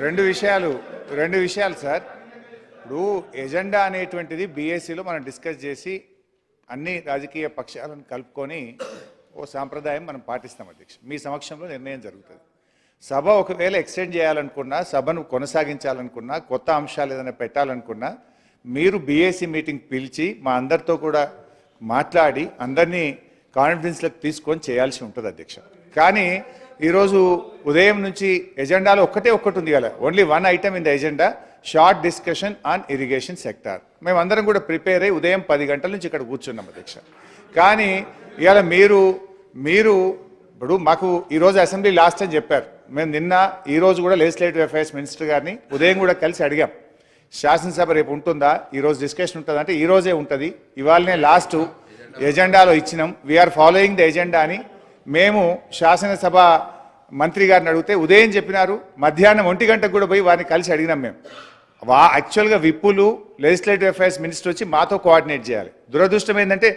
రెండు విషయాలు సార్. ఇప్పుడు ఎజెండా అనేటువంటిది బీఎస్సీలో మనం డిస్కస్ చేసి అన్ని రాజకీయ పక్షాలను కలుపుకొని ఓ సాంప్రదాయం మనం పాటిస్తాం అధ్యక్ష. మీ సమక్షంలో నిర్ణయం జరుగుతుంది. సభ ఒకవేళ ఎక్స్టెండ్ చేయాలనుకున్నా, సభను కొనసాగించాలనుకున్నా, కొత్త అంశాలు ఏదైనా పెట్టాలనుకున్నా మీరు బీఎస్సీ మీటింగ్ పిలిచి మా అందరితో కూడా మాట్లాడి అందరినీ కాన్ఫిడెన్స్లోకి తీసుకొని చేయాల్సి ఉంటుంది అధ్యక్ష. కానీ ఈరోజు ఉదయం నుంచి ఎజెండాలో ఒక్కటి ఉంది కదా, only one item in the agenda, short discussion on irrigation sector. మేమందరం కూడా ప్రిపేర్ అయ్యి ఉదయం 10 గంటల నుంచి ఇక్కడ కూర్చున్నాం అధ్యక్ష. కానీ ఇవాళ మీరు ఇప్పుడు మాకు ఈరోజు అసెంబ్లీ లాస్ట్ అని చెప్పారు. మేము నిన్న ఈరోజు కూడా లెజిస్లేటివ్ అఫైర్స్ మినిస్టర్ గారిని ఉదయం కూడా కలిసి అడిగాం, శాసనసభ రేపు ఉంటుందా, ఈరోజు డిస్కషన్ ఉంటుందా అంటే ఈరోజే ఉంటుంది, ఇవాళనే లాస్ట్ ఎజెండాలో ఇచ్చినాం, వీఆర్ ఫాలోయింగ్ ద ఎజెండా అని మేము శాసనసభ మంత్రి గారిని అడిగితే ఉదయం చెప్పినారు. మధ్యాహ్నం 1 గంటకు కూడా పోయి వారిని కలిసి అడిగినాం. మేము యాక్చువల్గా విప్పులు లెజిస్లేటివ్ అఫైర్స్ మినిస్టర్ వచ్చి మాతో కోఆర్డినేట్ చేయాలి. దురదృష్టం ఏంటంటే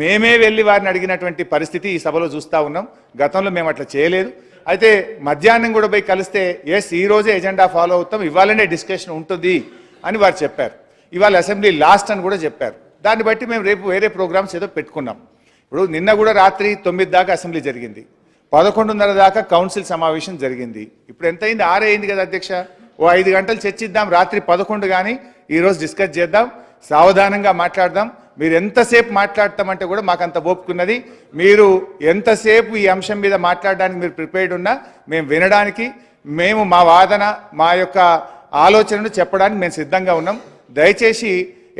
మేమే వెళ్ళి వారిని అడిగినటువంటి పరిస్థితి ఈ సభలో చూస్తూ ఉన్నాం. గతంలో మేము అట్లా చేయలేదు. అయితే మధ్యాహ్నం కూడా పోయి కలిస్తే ఎస్ ఈ రోజే ఎజెండా ఫాలో అవుతాం, ఇవాళనే డిస్కషన్ ఉంటుంది అని వారు చెప్పారు. ఇవాళ అసెంబ్లీ లాస్ట్ అని కూడా చెప్పారు. దాన్ని బట్టి మేము రేపు వేరే ప్రోగ్రామ్స్ ఏదో పెట్టుకున్నాం. ఇప్పుడు నిన్న కూడా రాత్రి 9 దాకా అసెంబ్లీ జరిగింది, 11:30 దాకా కౌన్సిల్ సమావేశం జరిగింది. ఇప్పుడు ఎంత అయింది? 6 అయింది కదా అధ్యక్ష. ఓ 5 గంటలు చర్చిద్దాం, రాత్రి 11 కానీ ఈరోజు డిస్కస్ చేద్దాం, సావధానంగా మాట్లాడదాం. మీరు ఎంతసేపు మాట్లాడతామంటే కూడా మాకు అంత ఓపుకున్నది. మీరు ఎంతసేపు ఈ అంశం మీద మాట్లాడడానికి మీరు ప్రిపేర్డ్ ఉన్నా మేము వినడానికి, మేము మా వాదన మా యొక్క ఆలోచనను చెప్పడానికి మేము సిద్ధంగా ఉన్నాం. దయచేసి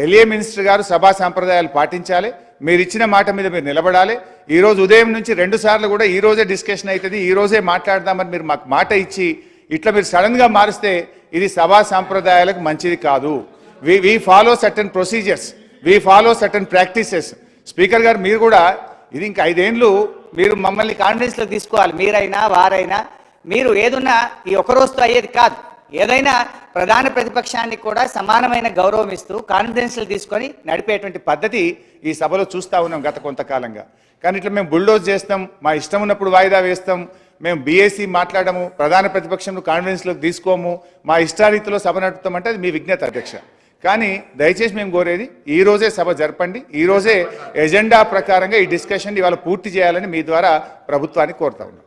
ఎల్ఏ మినిస్టర్ గారు సభా సాంప్రదాయాలు పాటించాలి, మీరు ఇచ్చిన మాట మీద మీరు నిలబడాలి. ఈరోజు ఉదయం నుంచి 2 సార్లు కూడా ఈరోజే డిస్కషన్ అవుతుంది, ఈరోజే మాట్లాడదామని మీరు మాకు మాట ఇచ్చి ఇట్లా మీరు సడన్గా మారిస్తే ఇది సభా సాంప్రదాయాలకు మంచిది కాదు. We follow certain procedures, we follow certain practices. Speaker గారు మీరు కూడా ఇది ఇంకా 5 ఏళ్ళు మీరు మమ్మల్ని కాన్ఫిడెన్స్లో తీసుకోవాలి. మీరైనా వారైనా మీరు ఏదున్నా ఈ ఒక్క రోజుతో అయ్యేది కాదు. ఏదైనా ప్రధాన ప్రతిపక్షాన్ని కూడా సమానమైన గౌరవం ఇస్తూ కాన్ఫిడెన్స్లు తీసుకొని నడిపేటువంటి పద్ధతి ఈ సభలో చూస్తూ ఉన్నాం గత కొంతకాలంగా. కానీ ఇట్లా మేము బుల్డోజ్ చేస్తాం, మా ఇష్టం ఉన్నప్పుడు వాయిదా వేస్తాం, మేము బీఎస్సీ మాట్లాడము, ప్రధాన ప్రతిపక్షంను కాన్ఫిడెన్స్లోకి తీసుకోము, మా ఇష్టారీతిలో సభ నడుపుతామంటే అది మీ విజ్ఞత అధ్యక్ష. కానీ దయచేసి మేము కోరేది ఈ రోజే సభ జరపండి, ఈ రోజే ఎజెండా ప్రకారంగా ఈ డిస్కషన్ ఇవాళ పూర్తి చేయాలని మీ ద్వారా ప్రభుత్వాన్ని కోరుతా ఉన్నాం.